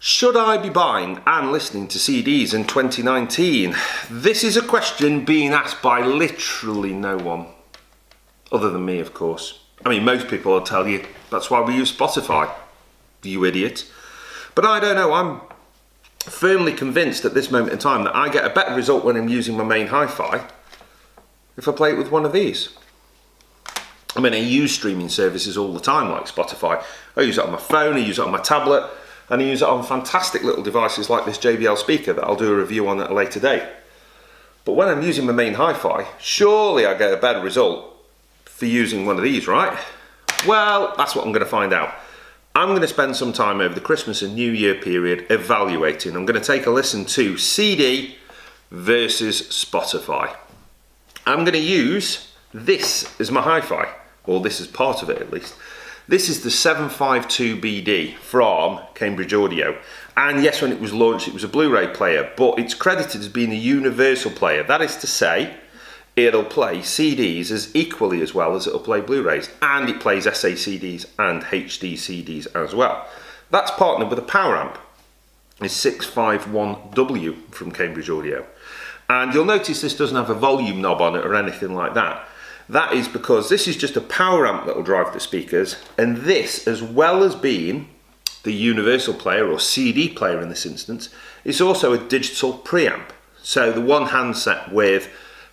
Should I be buying and listening to CDs in 2019? This is a question being asked by literally no one. Other than me, of course. I mean, most people will tell you that's why we use Spotify, you idiot. But I don't know, I'm firmly convinced at this moment in time that I get a better result when I'm using my main hi-fi if I play it with one of these. I mean, I use streaming services all the time like Spotify. I use it on my phone, I use it on my tablet, and I use it on fantastic little devices like this JBL speaker that I'll do a review on at a later date. But when I'm using my main hi-fi, surely I get a better result for using one of these, right? Well, that's what I'm going to find out. I'm going to spend some time over the Christmas and New Year period evaluating. I'm going to take a listen to CD versus Spotify. I'm going to use this as my hi-fi, or this is part of it at least. This is the 752BD from Cambridge Audio. And yes, when it was launched, it was a Blu-ray player, but it's credited as being a universal player. That is to say, it'll play CDs as equally as well as it'll play Blu-rays, and it plays SACDs and HD CDs as well. That's partnered with a power amp. It's 651W from Cambridge Audio. And you'll notice this doesn't have a volume knob on it or anything like that. That is because this is just a power amp that will drive the speakers, and this, as well as being the universal player or CD player in this instance, is also a digital preamp. So the one handset with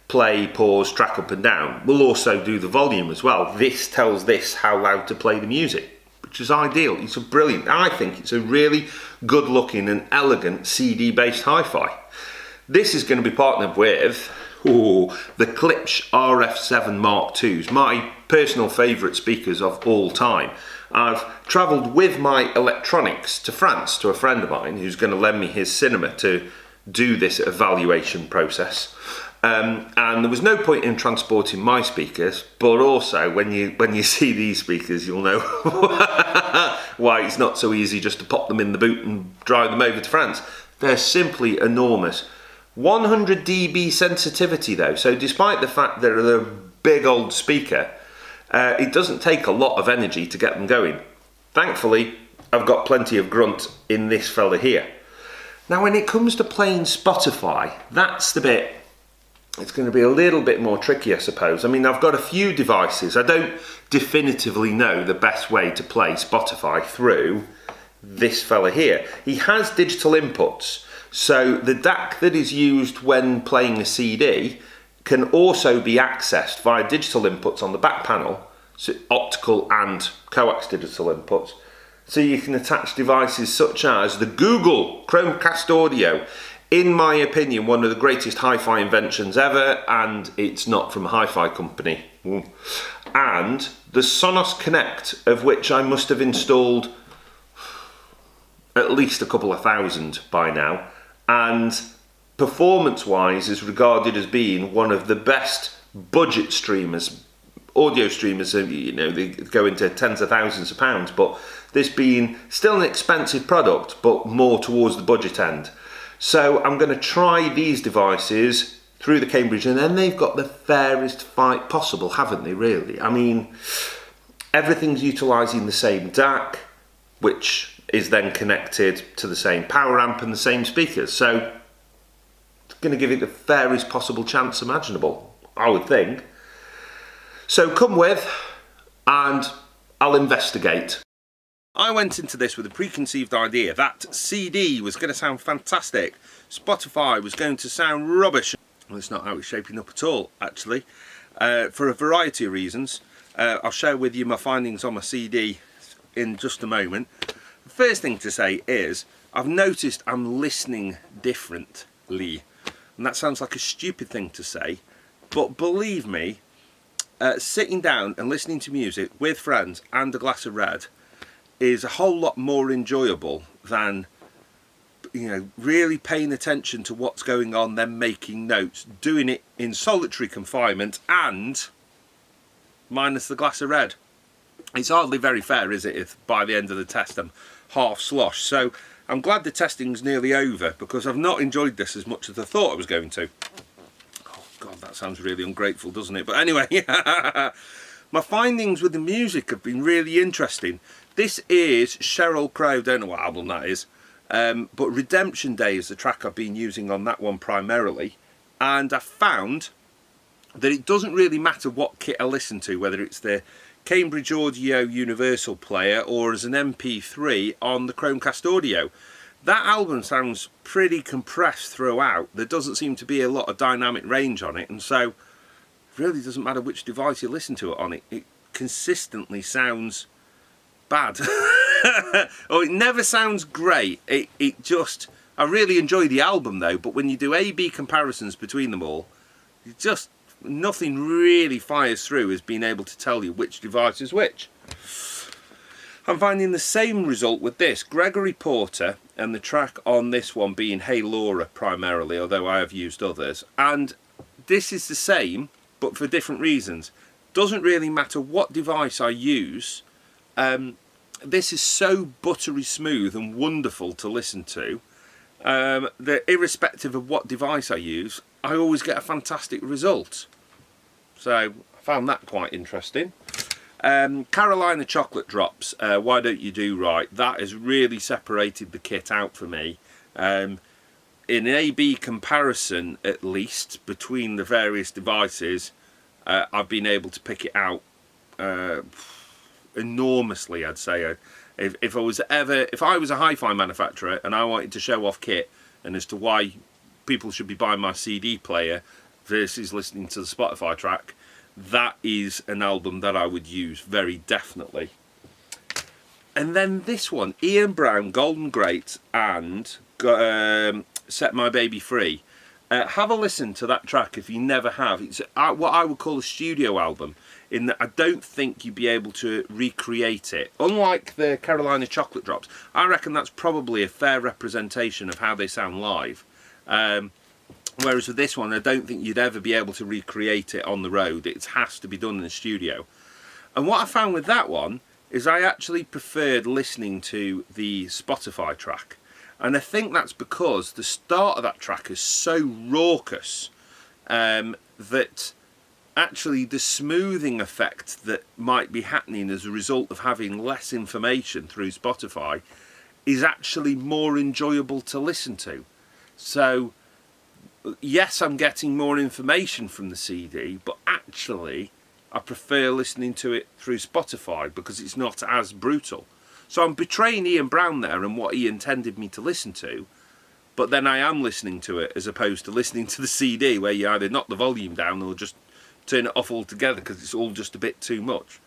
play, pause, track up and down will also do the volume as well. This tells this how loud to play the music, which is ideal. It's a brilliant, I think it's a really good looking and elegant CD based hi-fi. This is going to be partnered with the Klipsch RF7 Mark IIs, my personal favourite speakers of all time. I've travelled with my electronics to France to a friend of mine who's going to lend me his cinema to do this evaluation process. And there was no point in transporting my speakers, but also when you see these speakers, you'll know why it's not so easy just to pop them in the boot and drive them over to France. They're simply enormous. 100 dB sensitivity though, so despite the fact they're a big old speaker, it doesn't take a lot of energy to get them going. Thankfully, I've got plenty of grunt in this fella here. Now when it comes to playing Spotify, that's the bit, it's going to be a little bit more tricky, I suppose. I mean, I've got a few devices. I don't definitively know the best way to play Spotify through this fella here. He has digital inputs, so the DAC that is used when playing a CD can also be accessed via digital inputs on the back panel, so optical and coax digital inputs. So you can attach devices such as the Google Chromecast Audio, in my opinion, one of the greatest hi-fi inventions ever, and it's not from a hi-fi company. And the Sonos Connect, of which I must have installed at least a couple of thousand by now, and performance-wise is regarded as being one of the best budget streamers, audio streamers. You know, they go into tens of thousands of pounds, but this being still an expensive product, but more towards the budget end. So I'm going to try these devices through the Cambridge, and then they've got the fairest fight possible, haven't they, really? I mean, everything's utilising the same DAC, which is then connected to the same power amp and the same speakers. So it's going to give it the fairest possible chance imaginable, I would think. So come with, and I'll investigate. I went into this with a preconceived idea that CD was going to sound fantastic, Spotify was going to sound rubbish. Well, that's not how it's shaping up at all, actually, for a variety of reasons. I'll share with you my findings on my CD in just a moment. The first thing to say is I've noticed I'm listening differently, and that sounds like a stupid thing to say, but believe me, sitting down and listening to music with friends and a glass of red is a whole lot more enjoyable than, you know, really paying attention to what's going on, then making notes, doing it in solitary confinement and minus the glass of red. It's hardly very fair, is it, if by the end of the test I'm half slosh. So I'm glad the testing's nearly over, because I've not enjoyed this as much as I thought I was going to. Oh God, that sounds really ungrateful, doesn't it? But anyway, my findings with the music have been really interesting. This is Sheryl Crow, don't know what album that is, But Redemption Day is the track I've been using on that one primarily, and I found that it doesn't really matter what kit I listen to, whether it's the Cambridge Audio Universal player or as an MP3 on the Chromecast Audio. That album sounds pretty compressed throughout. There doesn't seem to be a lot of dynamic range on it, and so it really doesn't matter which device you listen to it on. It consistently sounds bad. Or it never sounds great. It just... I really enjoy the album though, but when you do A-B comparisons between them all, it just... nothing really fires through as being able to tell you which device is which. I'm finding the same result with this. Gregory Porter, and the track on this one being Hey Laura primarily, although I have used others. And this is the same, but for different reasons. Doesn't really matter what device I use. This is so buttery smooth and wonderful to listen to that irrespective of what device I use, I always get a fantastic result. So I found that quite interesting. Carolina Chocolate Drops, Why Don't You Do Right, that has really separated the kit out for me. In an A-B comparison, at least, between the various devices, I've been able to pick it out enormously, I'd say. If I was a hi-fi manufacturer and I wanted to show off kit and as to why people should be buying my CD player versus listening to the Spotify track, that is an album that I would use very definitely. And then this one, Ian Brown, Golden Great, and Set My Baby Free. Have a listen to that track if you never have. It's what I would call a studio album, in that I don't think you'd be able to recreate it. Unlike the Carolina Chocolate Drops, I reckon that's probably a fair representation of how they sound live. Whereas with this one, I don't think you'd ever be able to recreate it on the road. It has to be done in the studio. And what I found with that one is I actually preferred listening to the Spotify track. And I think that's because the start of that track is so raucous that actually the smoothing effect that might be happening as a result of having less information through Spotify is actually more enjoyable to listen to. So yes, I'm getting more information from the CD, but actually I prefer listening to it through Spotify because it's not as brutal. So I'm betraying Ian Brown there and what he intended me to listen to, but then I am listening to it as opposed to listening to the CD where you either knock the volume down or just turn it off altogether because it's all just a bit too much.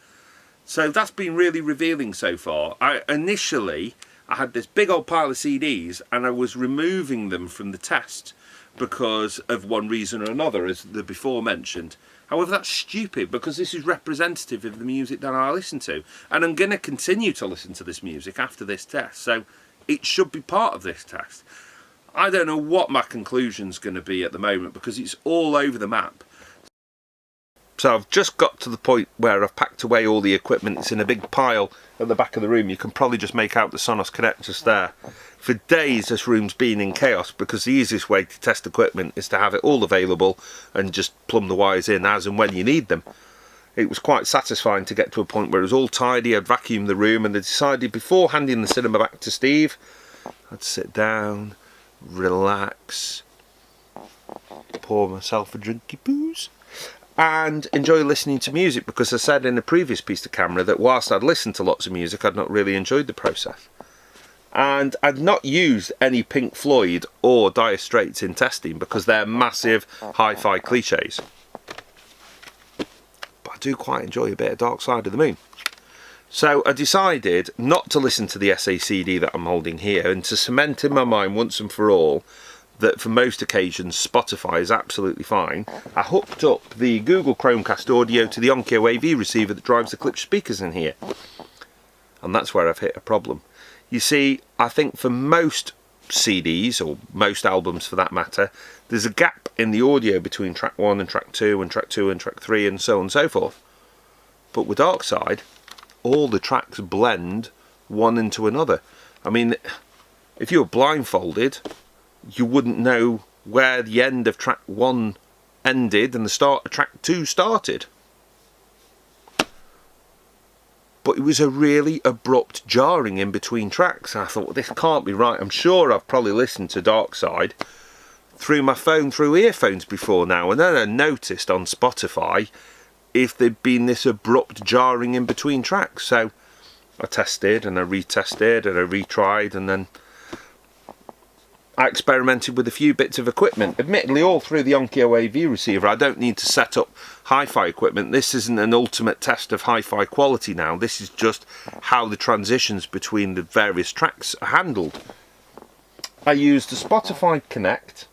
So that's been really revealing so far. Initially I had this big old pile of CDs and I was removing them from the test because of one reason or another, as the before mentioned. However, that's stupid because this is representative of the music that I listen to, and I'm going to continue to listen to this music after this test, so it should be part of this test. I don't know what my conclusion's going to be at the moment because it's all over the map. So I've just got to the point where I've packed away all the equipment. It's in a big pile at the back of the room. You can probably just make out the Sonos connectors there. For days this room's been in chaos because the easiest way to test equipment is to have it all available and just plumb the wires in as and when you need them. It was quite satisfying to get to a point where it was all tidy. I'd vacuumed the room and I decided before handing the cinema back to Steve, I'd sit down, relax, pour myself a drinky booze and enjoy listening to music, because I said in a previous piece to camera that whilst I'd listened to lots of music, I'd not really enjoyed the process. And I'd not used any Pink Floyd or Dire Straits in testing because they're massive hi-fi cliches. But I do quite enjoy a bit of Dark Side of the Moon. So I decided not to listen to the SACD that I'm holding here and to cement in my mind once and for all that for most occasions Spotify is absolutely fine. I hooked up the Google Chromecast Audio to the Onkyo AV receiver that drives the Klipsch speakers in here. And that's where I've hit a problem. You see, I think for most CDs, or most albums for that matter, there's a gap in the audio between track 1 and track 2 and track 2 and track 3 and so on and so forth. But with Dark Side, all the tracks blend one into another. I mean, if you were blindfolded, you wouldn't know where the end of track 1 ended and the start of track 2 started. but it was a really abrupt jarring in between tracks. I thought, well, this can't be right. I'm sure I've probably listened to Dark Side through my phone, through earphones before now, and then I noticed on Spotify if there'd been this abrupt jarring in between tracks. So I tested and I retested and I retried, and then I experimented with a few bits of equipment, admittedly all through the Onkyo AV receiver. I don't need to set up hi-fi equipment. This isn't an ultimate test of hi-fi quality now. This is just how the transitions between the various tracks are handled. I used the Spotify Connect,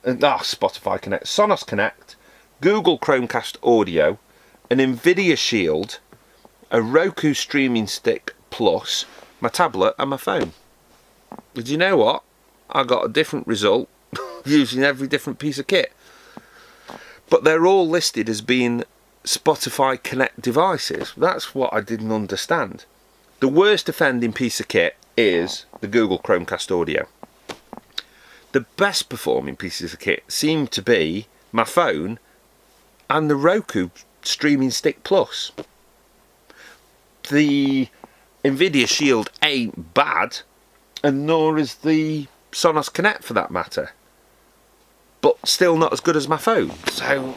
Sonos Connect, Google Chromecast Audio, an NVIDIA Shield, a Roku Streaming Stick Plus, my tablet and my phone. Did you know what? I got a different result using every different piece of kit. But they're all listed as being Spotify Connect devices. That's what I didn't understand. The worst offending piece of kit is the Google Chromecast Audio. The best performing pieces of kit seem to be my phone and the Roku Streaming Stick Plus. The NVIDIA Shield ain't bad, and nor is the Sonos Connect for that matter, but still not as good as my phone. So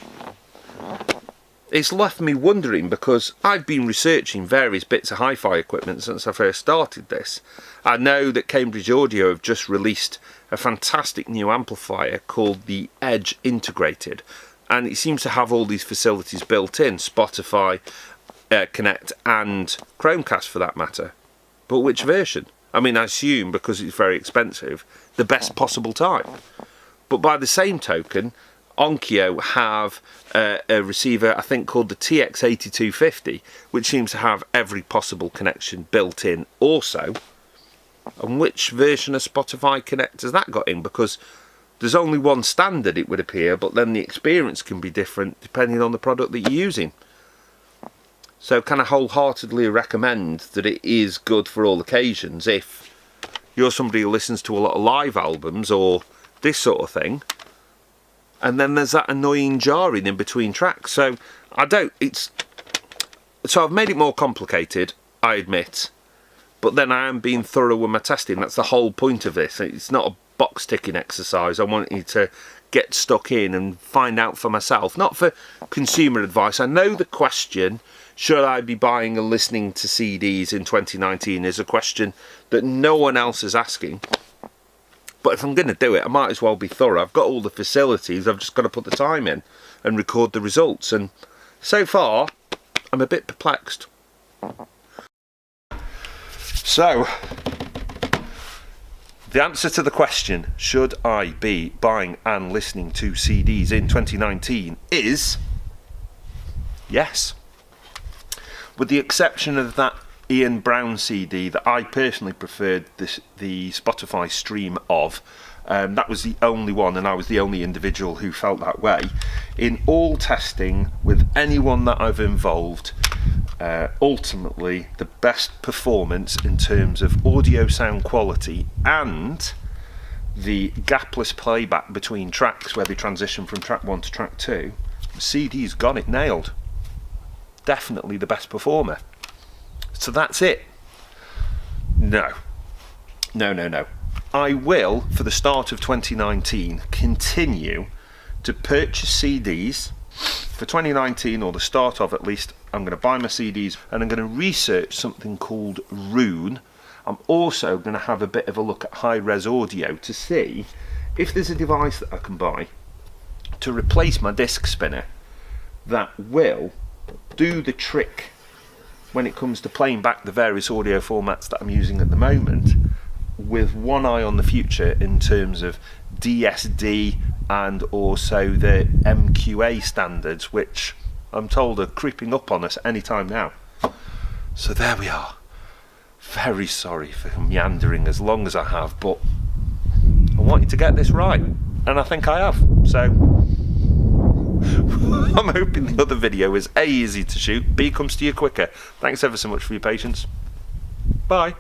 it's left me wondering, because I've been researching various bits of hi-fi equipment since I first started this. I know that Cambridge Audio have just released a fantastic new amplifier called the Edge Integrated, and it seems to have all these facilities built in, Spotify, Connect and Chromecast for that matter. But which version? I mean, I assume, because it's very expensive, the best possible type. But by the same token, Onkyo have a receiver, I think, called the TX8250, which seems to have every possible connection built in also. And which version of Spotify Connect has that got in? Because there's only one standard, it would appear, but then the experience can be different depending on the product that you're using. So can I wholeheartedly recommend that it is good for all occasions if you're somebody who listens to a lot of live albums or this sort of thing, and then there's that annoying jarring in between tracks. So I've made it more complicated, I admit, but then I am being thorough with my testing. That's the whole point of this. It's not a box ticking exercise. I want you to get stuck in and find out for myself, not for consumer advice. I know the question, should I be buying and listening to CDs in 2019, is a question that no one else is asking. But if I'm going to do it, I might as well be thorough. I've got all the facilities, I've just got to put the time in and record the results. And so far, I'm a bit perplexed. So, the answer to the question, should I be buying and listening to CDs in 2019, is yes. With the exception of that Ian Brown CD that I personally preferred the Spotify stream of. That was the only one, and I was the only individual who felt that way. In all testing with anyone that I've involved, ultimately the best performance in terms of audio sound quality and the gapless playback between tracks where they transition from track 1 to track 2, the CD's got it nailed. Definitely the best performer. So that's it. No. I will, for the start of 2019, continue to purchase CDs. For 2019, or the start of at least, I'm going to buy my CDs and I'm going to research something called Roon. I'm also going to have a bit of a look at high-res audio to see if there's a device that I can buy to replace my disc spinner that will do the trick when it comes to playing back the various audio formats that I'm using at the moment, with one eye on the future in terms of DSD and also the MQA standards, which I'm told are creeping up on us any time now. So there we are. Very sorry for meandering as long as I have, but I want you to get this right, and I think I have. So I'm hoping the other video is A, easy to shoot, B, comes to you quicker. Thanks ever so much for your patience. Bye.